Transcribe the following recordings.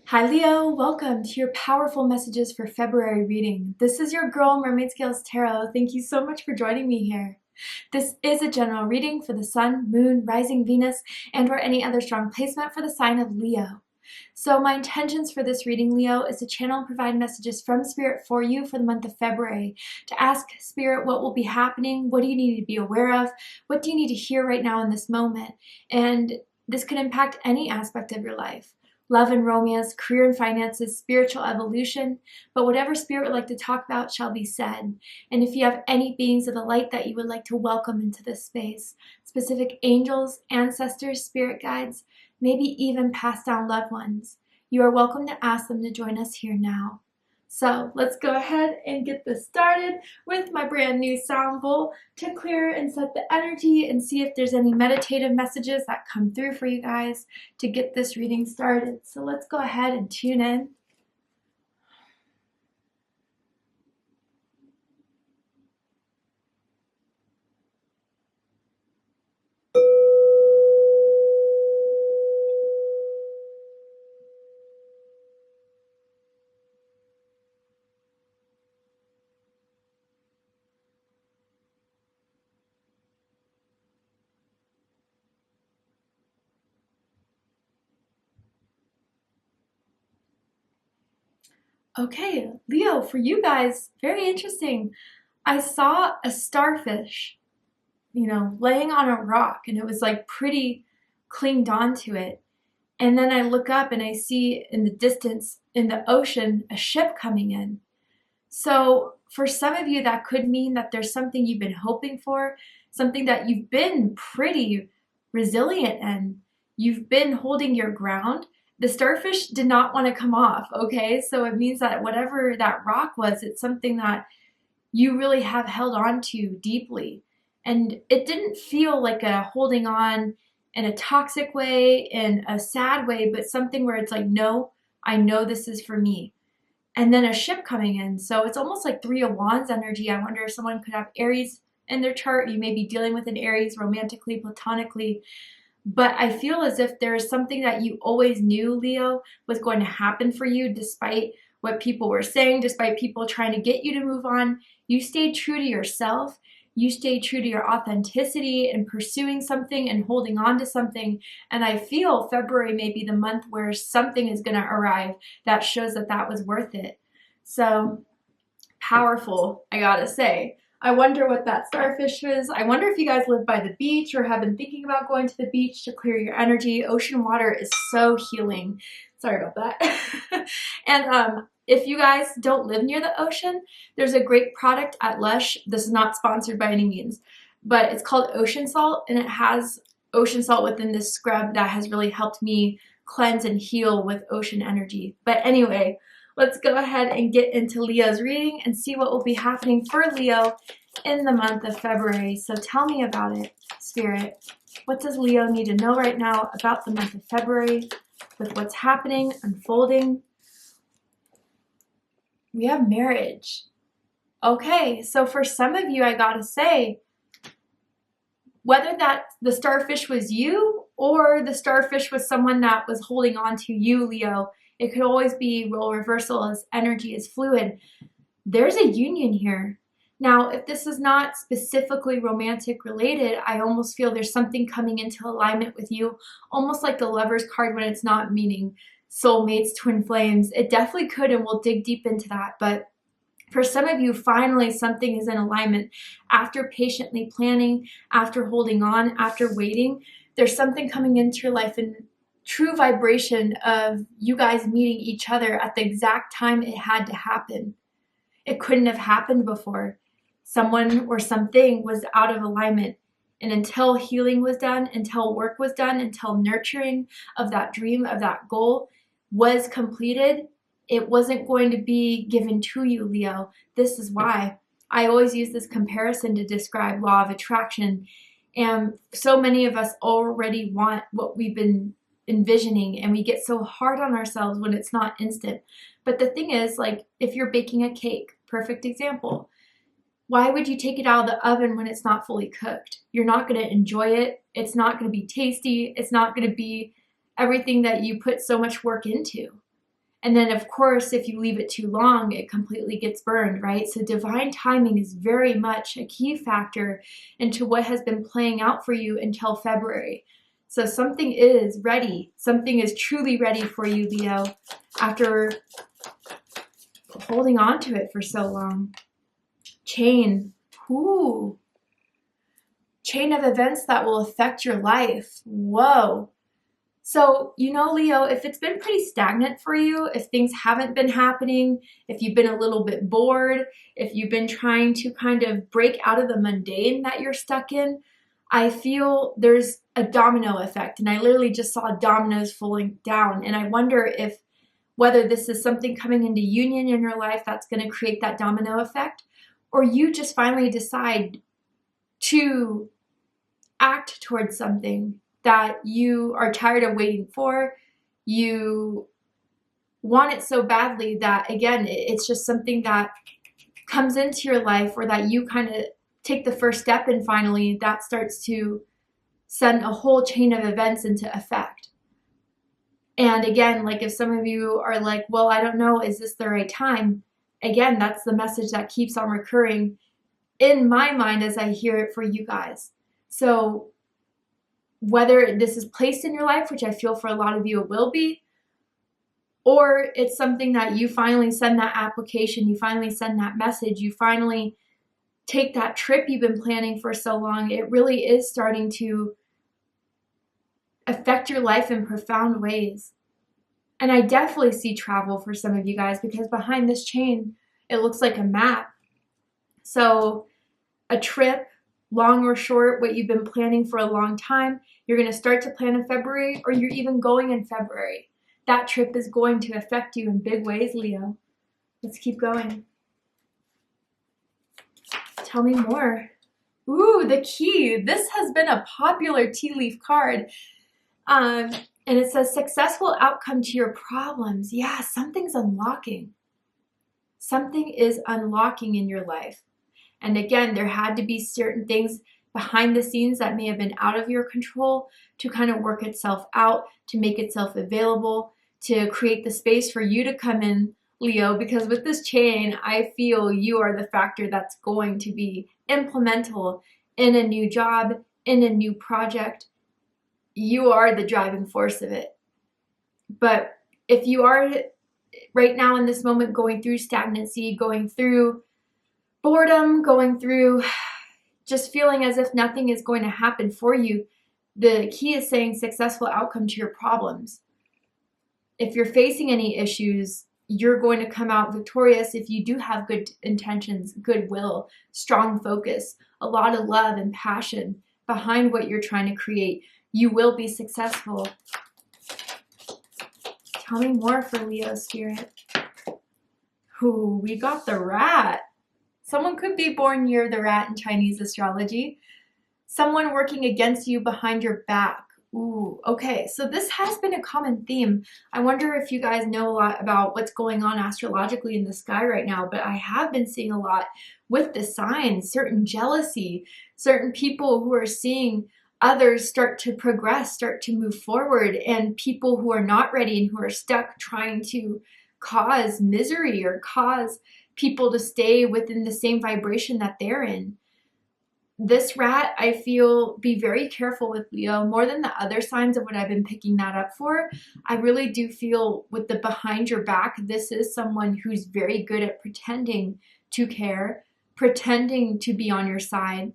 Hi Leo, welcome to your powerful messages for February reading. This is your girl Mermaid Scales Tarot. Thank you so much for joining me here. This is a general reading for the Sun, Moon, Rising Venus, and or any other strong placement for the sign of Leo. So my intentions for this reading, Leo, is to channel and provide messages from Spirit for you for the month of February. To ask Spirit what will be happening, what do you need to be aware of, what do you need to hear right now in this moment, and this could impact any aspect of your life. Love and romance, career and finances, spiritual evolution, but whatever Spirit would like to talk about shall be said. And if you have any beings of the light that you would like to welcome into this space, specific angels, ancestors, spirit guides, maybe even passed down loved ones, you are welcome to ask them to join us here now. So let's go ahead and get this started with my brand new sound bowl to clear and set the energy and see if there's any meditative messages that come through for you guys to get this reading started. So let's go ahead and tune in. Okay, Leo, for you guys, very interesting. I saw a starfish, laying on a rock, and it was like pretty clinged onto it. And then I look up and I see in the distance in the ocean a ship coming in. So for some of you, that could mean that there's something you've been hoping for, something that you've been pretty resilient in. You've been holding your ground. The starfish did not want to come off, okay? So it means that whatever that rock was, it's something that you really have held on to deeply. And it didn't feel like a holding on in a toxic way, in a sad way, but something where it's like, no, I know this is for me. And then a ship coming in. So it's almost like Three of Wands energy. I wonder if someone could have Aries in their chart. You may be dealing with an Aries romantically, platonically. But I feel as if there is something that you always knew, Leo, was going to happen for you despite what people were saying, despite people trying to get you to move on. You stayed true to yourself. You stayed true to your authenticity and pursuing something and holding on to something. And I feel February may be the month where something is going to arrive that shows that that was worth it. So powerful, I gotta say. I wonder what that starfish is. I wonder if you guys live by the beach or have been thinking about going to the beach to clear your energy. Ocean water is so healing. Sorry about that. And if you guys don't live near the ocean, there's a great product at Lush. This is not sponsored by any means, but it's called Ocean Salt, and it has ocean salt within this scrub that has really helped me cleanse and heal with ocean energy. But anyway, let's go ahead and get into Leo's reading and see what will be happening for Leo in the month of February. So tell me about it, Spirit. What does Leo need to know right now about the month of February with what's happening, unfolding? We have marriage. Okay, so for some of you, I gotta say, whether that the starfish was you or the starfish was someone that was holding on to you, Leo, it could always be role reversal as energy is fluid. There's a union here. Now, if this is not specifically romantic related, I almost feel there's something coming into alignment with you, almost like the Lover's card when it's not meaning soulmates, twin flames. It definitely could, and we'll dig deep into that. But for some of you, finally something is in alignment. After patiently planning, after holding on, after waiting, there's something coming into your life in true vibration of you guys meeting each other at the exact time it had to happen. It couldn't have happened before. Someone or something was out of alignment. And until healing was done, until work was done, until nurturing of that dream, of that goal was completed, it wasn't going to be given to you, Leo. This is why I always use this comparison to describe law of attraction. And so many of us already want what we've been envisioning, and we get so hard on ourselves when it's not instant. But the thing is, like, if you're baking a cake, perfect example, why would you take it out of the oven when it's not fully cooked? You're not going to enjoy it. It's not going to be tasty. It's not going to be everything that you put so much work into. And then, of course, if you leave it too long, it completely gets burned, right? So divine timing is very much a key factor into what has been playing out for you until February. So something is ready. Something is truly ready for you, Leo, after holding on to it for so long. Chain. Ooh. Chain of events that will affect your life. Whoa. So, you know, Leo, if it's been pretty stagnant for you, if things haven't been happening, if you've been a little bit bored, if you've been trying to kind of break out of the mundane that you're stuck in, I feel there's a domino effect. And I literally just saw dominoes falling down. And I wonder if whether this is something coming into union in your life that's going to create that domino effect, or you just finally decide to act towards something that you are tired of waiting for. You want it so badly that, again, it's just something that comes into your life, or that you kind of take the first step and finally that starts to send a whole chain of events into effect. And again, like if some of you are like, well, I don't know, is this the right time? Again, that's the message that keeps on recurring in my mind as I hear it for you guys. So whether this is placed in your life, which I feel for a lot of you it will be, or it's something that you finally send that application, you finally send that message, you finally take that trip you've been planning for so long, it really is starting to affect your life in profound ways. And I definitely see travel for some of you guys, because behind this chain, it looks like a map. So a trip, long or short, what you've been planning for a long time, you're going to start to plan in February, or you're even going in February. That trip is going to affect you in big ways, Leo. Let's keep going. Tell me more. Ooh, the key. This has been a popular tea leaf card. And it says successful outcome to your problems. Yeah, something's unlocking. Something is unlocking in your life. And again, there had to be certain things behind the scenes that may have been out of your control to kind of work itself out, to make itself available, to create the space for you to come in, Leo, because with this chain, I feel you are the factor that's going to be implemental in a new job, in a new project. You are the driving force of it. But if you are right now in this moment going through stagnancy, going through boredom, going through just feeling as if nothing is going to happen for you, the key is saying successful outcome to your problems. If you're facing any issues, you're going to come out victorious if you do have good intentions, goodwill, strong focus, a lot of love and passion behind what you're trying to create. You will be successful. Tell me more for Leo Spirit. Ooh, we got the rat. Someone could be born near the rat in Chinese astrology. Someone working against you behind your back. Ooh, okay, so this has been a common theme. I wonder if you guys know a lot about what's going on astrologically in the sky right now, but I have been seeing a lot with the signs, certain jealousy, certain people who are seeing others start to progress, start to move forward, and people who are not ready and who are stuck trying to cause misery or cause people to stay within the same vibration that they're in. This rat, I feel, be very careful with, Leo. More than the other signs of what I've been picking that up for, I really do feel with the behind your back, this is someone who's very good at pretending to care, pretending to be on your side.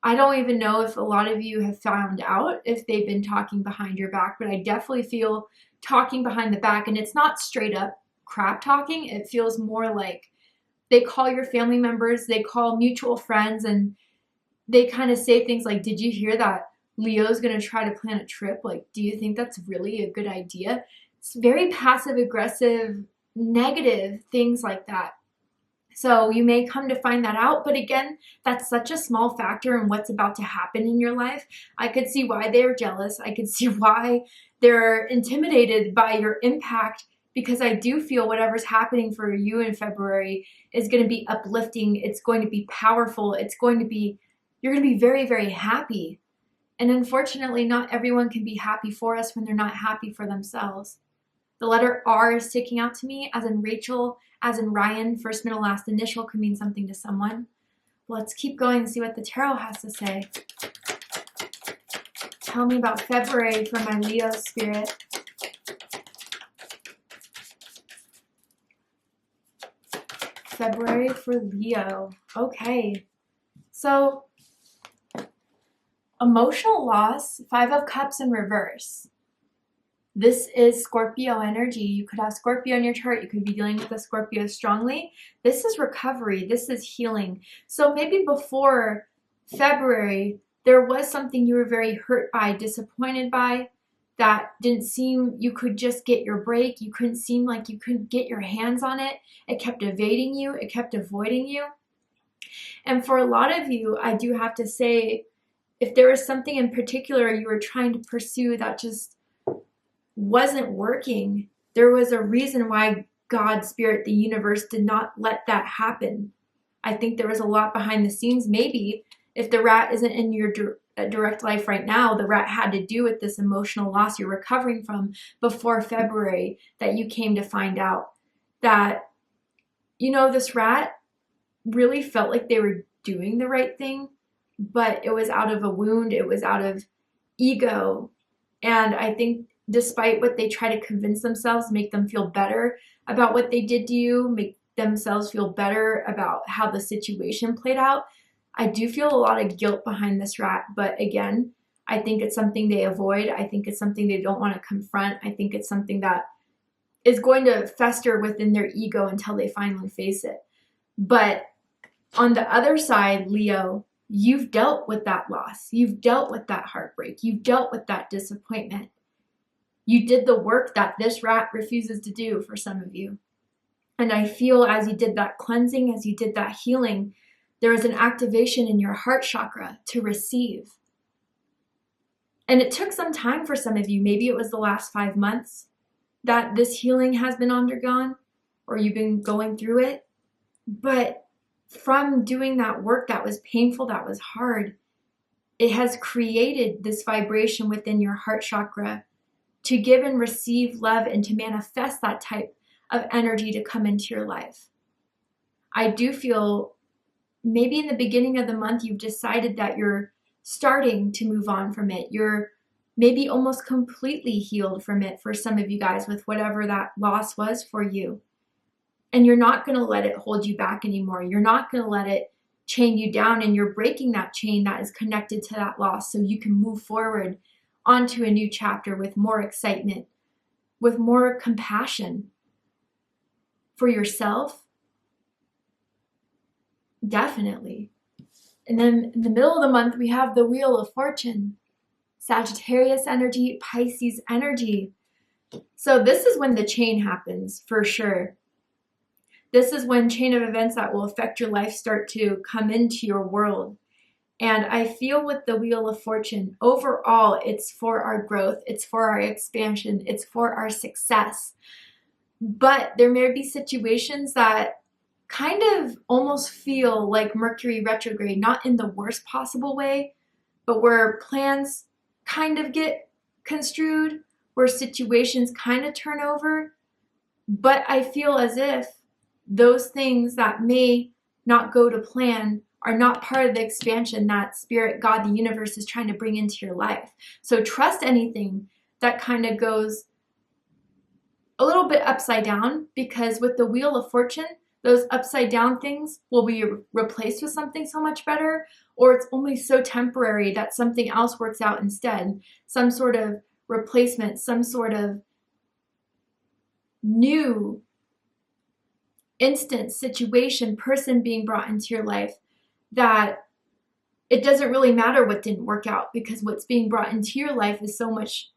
I don't even know if a lot of you have found out if they've been talking behind your back, but I definitely feel talking behind the back, and it's not straight up crap talking. It feels more like they call your family members, they call mutual friends, and they kind of say things like, did you hear that Leo's going to try to plan a trip? Like, do you think that's really a good idea? It's very passive aggressive, negative things like that. So you may come to find that out. But again, that's such a small factor in what's about to happen in your life. I could see why they're jealous. I could see why they're intimidated by your impact, because I do feel whatever's happening for you in February is going to be uplifting. It's going to be powerful. It's going to be, you're going to be very, very happy. And unfortunately, not everyone can be happy for us when they're not happy for themselves. The letter R is sticking out to me, as in Rachel, as in Ryan, first, middle, last initial could mean something to someone. Let's keep going and see what the tarot has to say. Tell me about February for my Leo spirit. February for Leo. Okay. So, emotional loss, 5 of Cups in reverse. This is Scorpio energy. You could have Scorpio in your chart. You could be dealing with a Scorpio strongly. This is recovery. This is healing. So maybe before February, there was something you were very hurt by, disappointed by, that didn't seem you could just get your break. You couldn't seem like you couldn't get your hands on it. It kept evading you. It kept avoiding you. And for a lot of you, I do have to say, if there was something in particular you were trying to pursue that just wasn't working, there was a reason why God, Spirit, the universe did not let that happen. I think there was a lot behind the scenes. Maybe if the rat isn't in your direct life right now, the rat had to do with this emotional loss you're recovering from before February, that you came to find out that, you know, this rat really felt like they were doing the right thing, but it was out of a wound. It was out of ego. And I think despite what they try to convince themselves, make them feel better about what they did to you, make themselves feel better about how the situation played out, I do feel a lot of guilt behind this rat. But again, I think it's something they avoid. I think it's something they don't want to confront. I think it's something that is going to fester within their ego until they finally face it. But on the other side, Leo, you've dealt with that loss. You've dealt with that heartbreak. You've dealt with that disappointment. You did the work that this rat refuses to do for some of you. And I feel as you did that cleansing, as you did that healing, there was an activation in your heart chakra to receive. And it took some time for some of you. Maybe it was the last 5 months that this healing has been undergone, or you've been going through it. But from doing that work that was painful, that was hard, it has created this vibration within your heart chakra to give and receive love and to manifest that type of energy to come into your life. I do feel maybe in the beginning of the month, you've decided that you're starting to move on from it. You're maybe almost completely healed from it for some of you guys with whatever that loss was for you. And you're not going to let it hold you back anymore. You're not going to let it chain you down, and you're breaking that chain that is connected to that loss so you can move forward onto a new chapter with more excitement, with more compassion for yourself. Definitely. And then in the middle of the month, we have the Wheel of Fortune, Sagittarius energy, Pisces energy. So this is when the chain happens for sure. This is when chain of events that will affect your life start to come into your world. And I feel with the Wheel of Fortune, overall, it's for our growth, it's for our expansion, it's for our success. But there may be situations that kind of almost feel like Mercury retrograde, not in the worst possible way, but where plans kind of get construed, where situations kind of turn over. But I feel as if those things that may not go to plan are not part of the expansion that Spirit, God, the universe is trying to bring into your life. So trust anything that kind of goes a little bit upside down, because with the Wheel of Fortune, those upside down things will be replaced with something so much better, or it's only so temporary that something else works out instead. Some sort of replacement, some sort of new instance, situation, person being brought into your life that it doesn't really matter what didn't work out, because what's being brought into your life is so much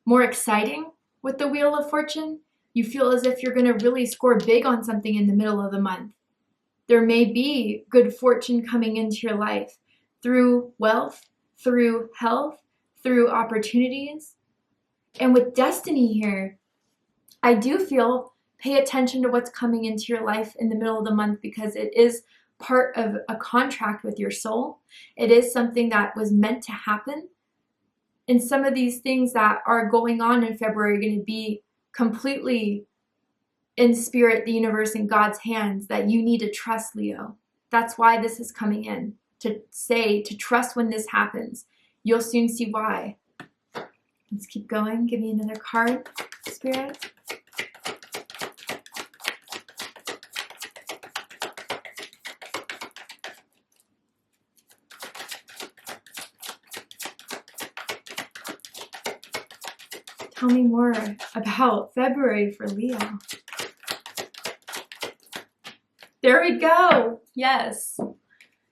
more exciting with the Wheel of Fortune. You feel as if you're going to really score big on something in the middle of the month. There may be good fortune coming into your life through wealth, through health, through opportunities. And with destiny here, I do feel pay attention to what's coming into your life in the middle of the month, because it is part of a contract with your soul. It is something that was meant to happen. And some of these things that are going on in February are going to be completely in spirit, the universe, in God's hands, that you need to trust, Leo. That's why this is coming in, to say, to trust when this happens. You'll soon see why. Let's keep going. Give me another card, Spirit. Tell me more about February for Leo. There we go. Yes.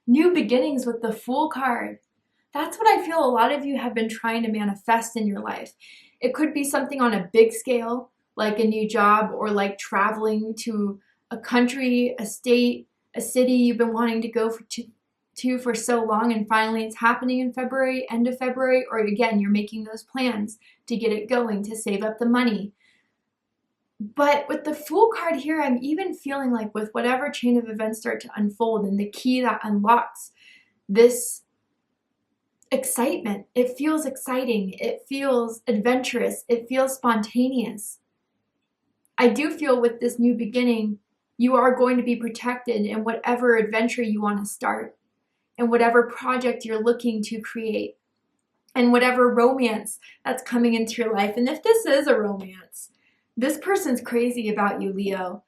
New beginnings with the Fool card. That's what I feel a lot of you have been trying to manifest in your life. It could be something on a big scale, like a new job, or like traveling to a country, a state, a city you've been wanting to go to for so long, and finally it's happening in February, end of February, or again, you're making those plans to get it going, to save up the money. But with the Fool card here, I'm even feeling like with whatever chain of events start to unfold, and the key that unlocks this excitement, it feels exciting, it feels adventurous, it feels spontaneous. I do feel with this new beginning, you are going to be protected in whatever adventure you want to start, and whatever project you're looking to create, and whatever romance that's coming into your life. And if this is a romance, this person's crazy about you, Leo.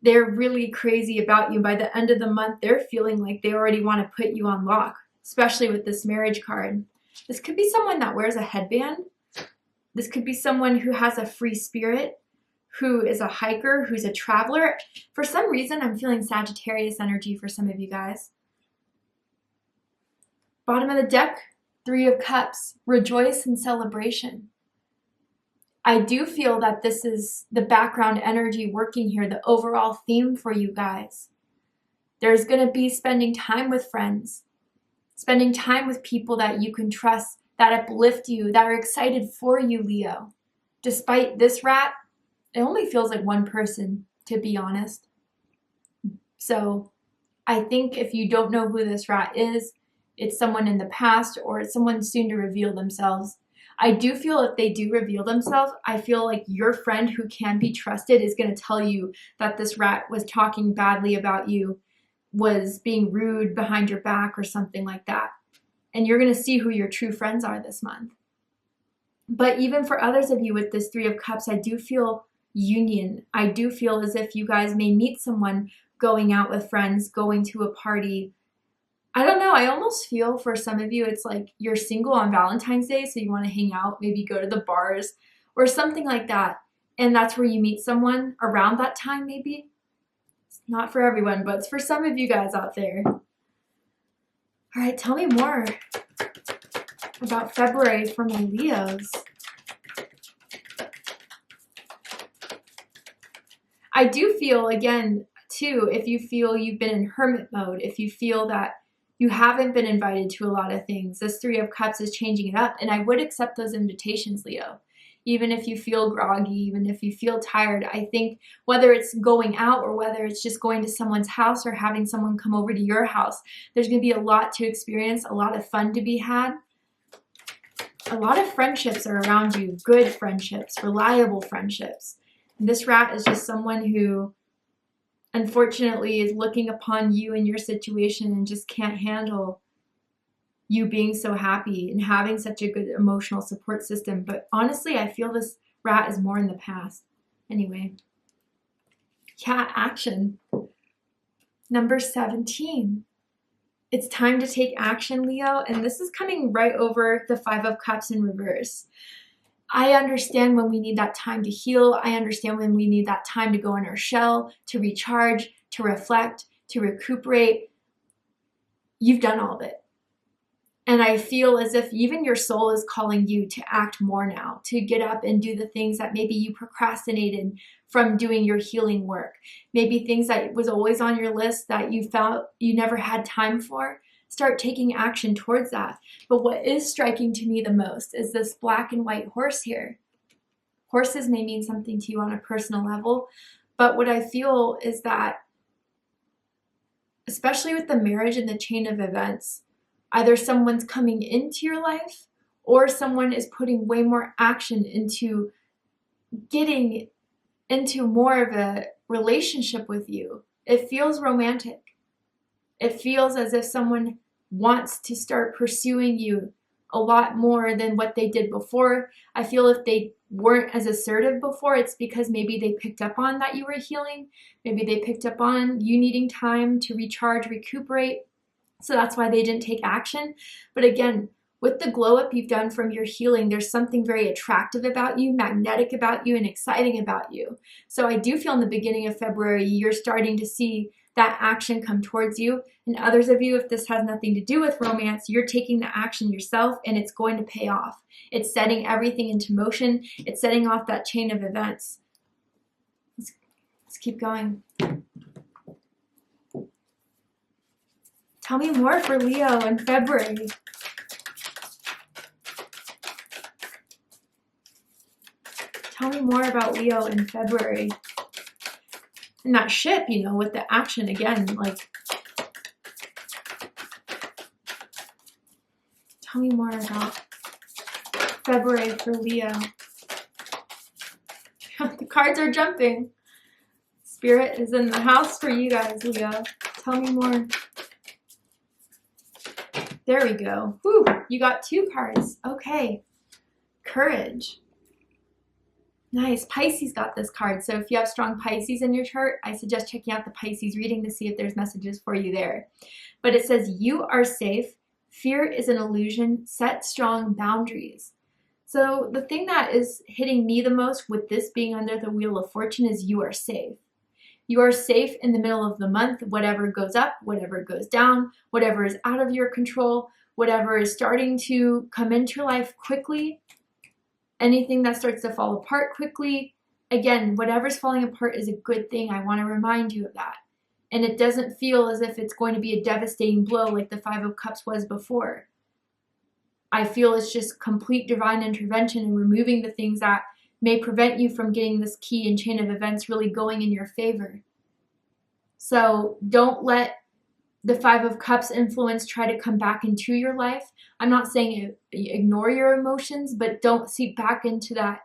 They're really crazy about you. By the end of the month, they're feeling like they already want to put you on lock, especially with this marriage card. This could be someone that wears a headband. This could be someone who has a free spirit, who is a hiker, who's a traveler. For some reason, I'm feeling Sagittarius energy for some of you guys. Bottom of the deck, 3 of Cups, rejoice and celebration. I do feel that this is the background energy working here, the overall theme for you guys. There's going to be spending time with friends, spending time with people that you can trust, that uplift you, that are excited for you, Leo. Despite this rat, it only feels like one person, to be honest. So I think if you don't know who this rat is, it's someone in the past, or it's someone soon to reveal themselves. I do feel if they do reveal themselves, I feel like your friend who can be trusted is going to tell you that this rat was talking badly about you, was being rude behind your back or something like that. And you're going to see who your true friends are this month. But even for others of you with this 3 of Cups, I do feel union. I do feel as if you guys may meet someone going out with friends, going to a party. I don't know. I almost feel for some of you, it's like you're single on Valentine's Day, so you want to hang out, maybe go to the bars or something like that. And that's where you meet someone around that time, maybe. It's not for everyone, but it's for some of you guys out there. All right, tell me more about February for my Leos. I do feel, again, too, if you feel you've been in hermit mode, if you feel that you haven't been invited to a lot of things, this 3 of Cups is changing it up. And I would accept those invitations, Leo. Even if you feel groggy, even if you feel tired, I think whether it's going out or whether it's just going to someone's house or having someone come over to your house, there's going to be a lot to experience, a lot of fun to be had. A lot of friendships are around you, good friendships, reliable friendships. And this rat is just someone who unfortunately is looking upon you and your situation and just can't handle you being so happy and having such a good emotional support system. But honestly, I feel this rat is more in the past. Anyway, yeah, action. Number 17. It's time to take action, Leo. And this is coming right over the 5 of Cups in reverse. I understand when we need that time to heal. I understand when we need that time to go in our shell, to recharge, to reflect, to recuperate. You've done all of it. And I feel as if even your soul is calling you to act more now, to get up and do the things that maybe you procrastinated from doing your healing work. Maybe things that was always on your list that you felt you never had time for. Start taking action towards that. But what is striking to me the most is this black and white horse here. Horses may mean something to you on a personal level, but what I feel is that, especially with the marriage and the chain of events, either someone's coming into your life or someone is putting way more action into getting into more of a relationship with you. It feels romantic. It feels as if someone wants to start pursuing you a lot more than what they did before. I feel if they weren't as assertive before, it's because maybe they picked up on that you were healing. Maybe they picked up on you needing time to recharge, recuperate. So that's why they didn't take action. But again, with the glow up you've done from your healing, there's something very attractive about you, magnetic about you, and exciting about you. So I do feel in the beginning of February, you're starting to see that action come towards you. And others of you, if this has nothing to do with romance, you're taking the action yourself and it's going to pay off. It's setting everything into motion. It's setting off that chain of events. Let's keep going. Tell me more for Leo in February. Tell me more about Leo in February. And that ship, you know, with the action again, like, tell me more about February for Leo. The cards are jumping. Spirit is in the house for you guys, Leo. Tell me more. There we go. Whew, you got 2 cards. Okay. Courage. Nice. Pisces got this card. So if you have strong Pisces in your chart, I suggest checking out the Pisces reading to see if there's messages for you there. But it says, you are safe. Fear is an illusion. Set strong boundaries. So the thing that is hitting me the most with this being under the Wheel of Fortune is you are safe. You are safe in the middle of the month. Whatever goes up, whatever goes down, whatever is out of your control, whatever is starting to come into your life quickly, anything that starts to fall apart quickly, again, whatever's falling apart is a good thing. I want to remind you of that. And it doesn't feel as if it's going to be a devastating blow like the 5 of Cups was before. I feel it's just complete divine intervention and removing the things that may prevent you from getting this key and chain of events really going in your favor. So don't let the 5 of Cups influence try to come back into your life. I'm not saying ignore your emotions, but don't seep back into that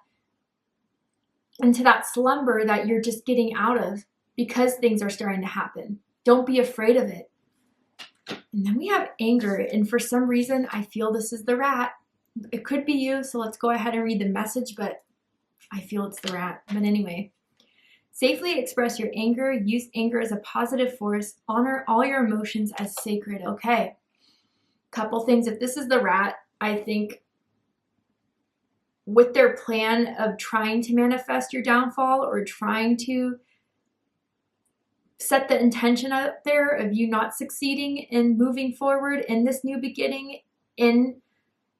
slumber that you're just getting out of because things are starting to happen. Don't be afraid of it. And then we have anger, and for some reason I feel this is the rat. It could be you, so let's go ahead and read the message, but I feel it's the rat. But anyway, safely express your anger. Use anger as a positive force. Honor all your emotions as sacred. Okay. Couple things. If this is the rat, I think with their plan of trying to manifest your downfall or trying to set the intention out there of you not succeeding in moving forward in this new beginning, in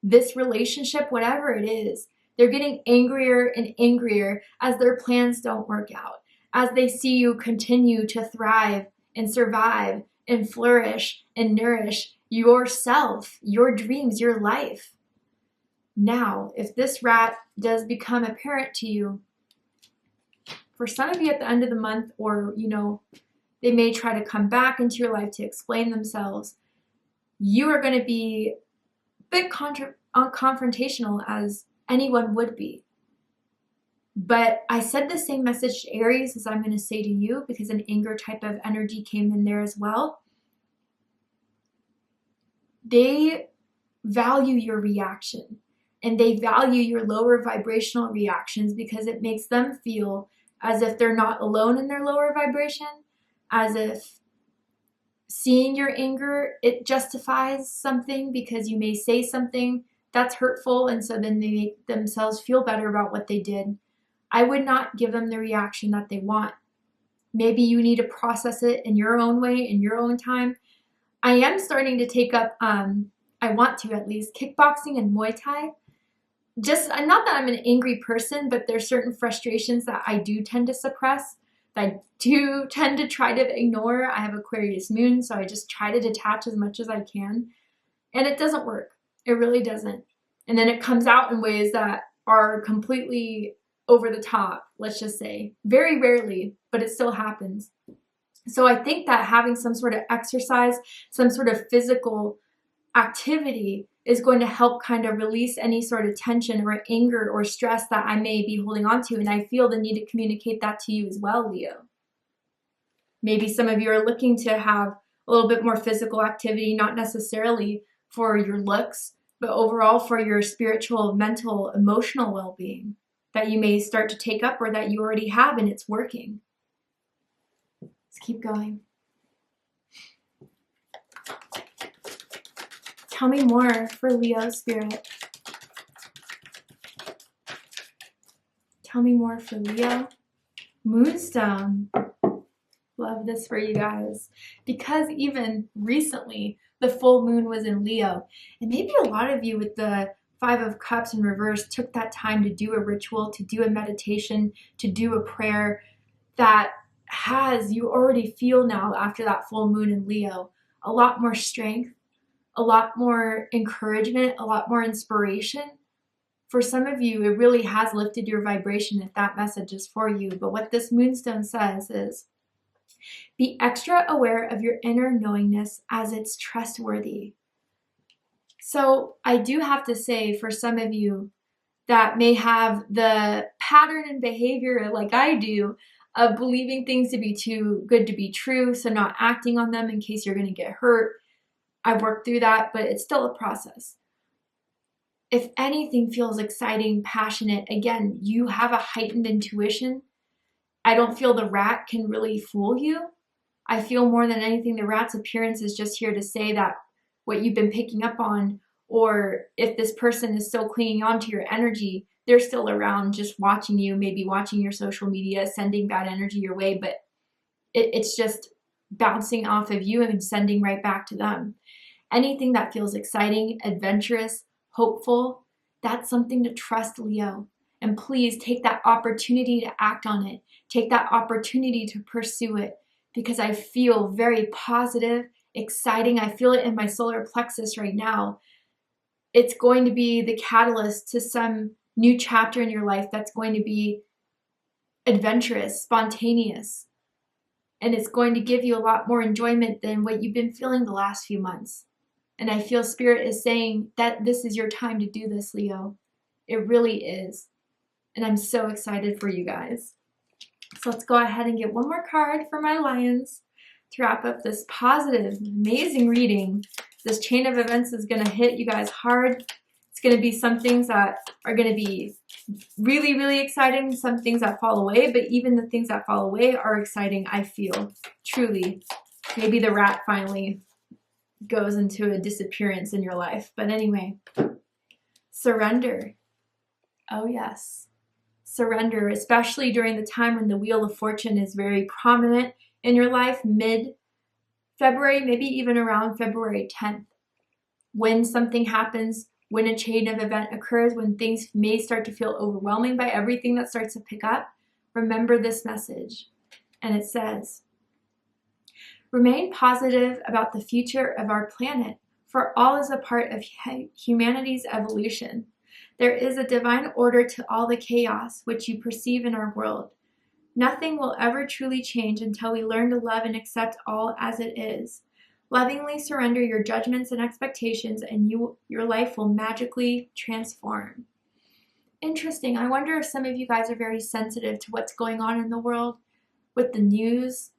this relationship, whatever it is, they're getting angrier and angrier as their plans don't work out, as they see you continue to thrive and survive and flourish and nourish yourself, your dreams, your life. Now, if this rat does become apparent to you, for some of you at the end of the month, or, you know, they may try to come back into your life to explain themselves, you are going to be a bit confrontational as anyone would be. But I said the same message to Aries as I'm going to say to you, because an anger type of energy came in there as well. They value your reaction, and they value your lower vibrational reactions because it makes them feel as if they're not alone in their lower vibration, as if seeing your anger, it justifies something because you may say something that's hurtful, and so then they make themselves feel better about what they did. I would not give them the reaction that they want. Maybe you need to process it in your own way, in your own time. I am starting to take up, I want to at least, kickboxing and Muay Thai. Just, not that I'm an angry person, but there's certain frustrations that I do tend to suppress, that I do tend to try to ignore. I have Aquarius moon, so I just try to detach as much as I can. And it doesn't work. It really doesn't. And then it comes out in ways that are completely over the top, let's just say. Very rarely, but it still happens. So I think that having some sort of exercise, some sort of physical activity is going to help kind of release any sort of tension or anger or stress that I may be holding on to. And I feel the need to communicate that to you as well, Leo. Maybe some of you are looking to have a little bit more physical activity, not necessarily for your looks, but overall for your spiritual, mental, emotional well-being that you may start to take up or that you already have and it's working. Let's keep going. Tell me more for Leo Spirit. Tell me more for Leo. Moonstone. Love this for you guys. Because even recently, the full moon was in Leo. And maybe a lot of you with the Five of Cups in reverse took that time to do a ritual, to do a meditation, to do a prayer that you already feel now after that full moon in Leo, a lot more strength, a lot more encouragement, a lot more inspiration. For some of you, it really has lifted your vibration if that message is for you. But what this moonstone says is, be extra aware of your inner knowingness as it's trustworthy. So I do have to say, for some of you that may have the pattern and behavior like I do of believing things to be too good to be true, so not acting on them in case you're going to get hurt, I've worked through that, but it's still a process. If anything feels exciting, passionate, again, you have a heightened intuition. I don't feel the rat can really fool you. I feel more than anything the rat's appearance is just here to say that what you've been picking up on, or if this person is still clinging on to your energy, they're still around just watching you, maybe watching your social media, sending bad energy your way, but it's just bouncing off of you and sending right back to them. Anything that feels exciting, adventurous, hopeful, that's something to trust, Leo. And please take that opportunity to act on it. Take that opportunity to pursue it, because I feel very positive, exciting. I feel it in my solar plexus right now. It's going to be the catalyst to some new chapter in your life that's going to be adventurous, spontaneous, and it's going to give you a lot more enjoyment than what you've been feeling the last few months. And I feel Spirit is saying that this is your time to do this, Leo. It really is. And I'm so excited for you guys. So let's go ahead and get one more card for my Lions to wrap up this positive, amazing reading. This chain of events is going to hit you guys hard. It's going to be some things that are going to be really, really exciting, some things that fall away, but even the things that fall away are exciting, I feel, truly. Maybe the rat finally goes into a disappearance in your life. But anyway, surrender. Oh yes. Surrender, especially during the time when the Wheel of Fortune is very prominent in your life, mid-February, maybe even around February 10th. When something happens, when a chain of event occurs, when things may start to feel overwhelming by everything that starts to pick up, remember this message. And it says, remain positive about the future of our planet, for all is a part of humanity's evolution. There is a divine order to all the chaos which you perceive in our world. Nothing will ever truly change until we learn to love and accept all as it is. Lovingly surrender your judgments and expectations, and your life will magically transform. Interesting. I wonder if some of you guys are very sensitive to what's going on in the world with the news.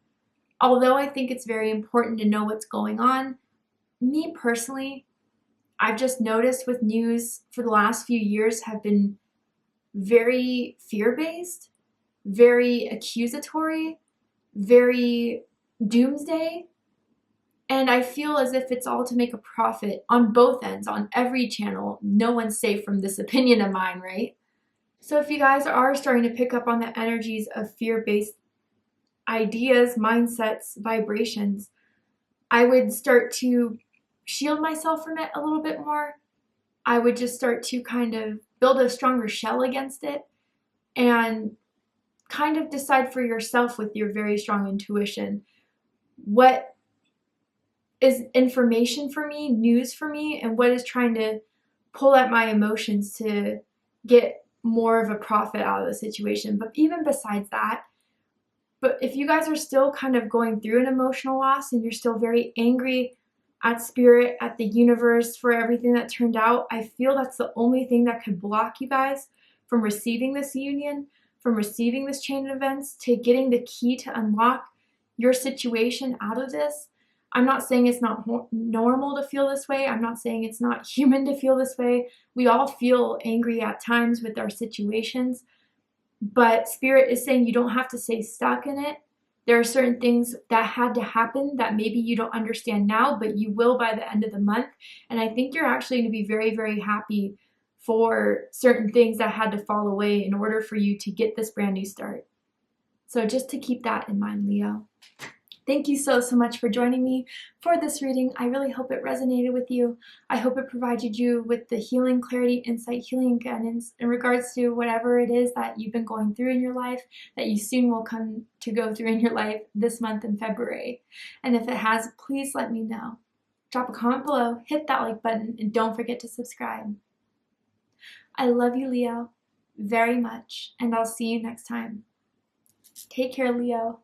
Although I think it's very important to know what's going on, me personally, I've just noticed with news for the last few years have been very fear-based, very accusatory, very doomsday. And I feel as if it's all to make a profit on both ends, on every channel. No one's safe from this opinion of mine, right? So if you guys are starting to pick up on the energies of fear-based ideas, mindsets, vibrations, I would start to shield myself from it a little bit more. I would just start to kind of build a stronger shell against it and kind of decide for yourself with your very strong intuition what is information for me, news for me, and what is trying to pull at my emotions to get more of a profit out of the situation. But even besides that, but if you guys are still kind of going through an emotional loss and you're still very angry, at Spirit, at the universe for everything that turned out. I feel that's the only thing that could block you guys from receiving this union, from receiving this chain of events, to getting the key to unlock your situation out of this. I'm not saying it's not normal to feel this way. I'm not saying it's not human to feel this way. We all feel angry at times with our situations, but Spirit is saying you don't have to stay stuck in it. There are certain things that had to happen that maybe you don't understand now, but you will by the end of the month. And I think you're actually going to be very, very happy for certain things that had to fall away in order for you to get this brand new start. So just to keep that in mind, Leo. Thank you so much for joining me for this reading. I really hope it resonated with you. I hope it provided you with the healing, clarity, insight, healing guidance in regards to whatever it is that you've been going through in your life, that you soon will come to go through in your life this month in February. And if it has, please let me know. Drop a comment below, hit that like button, and don't forget to subscribe. I love you, Leo, very much, and I'll see you next time. Take care, Leo.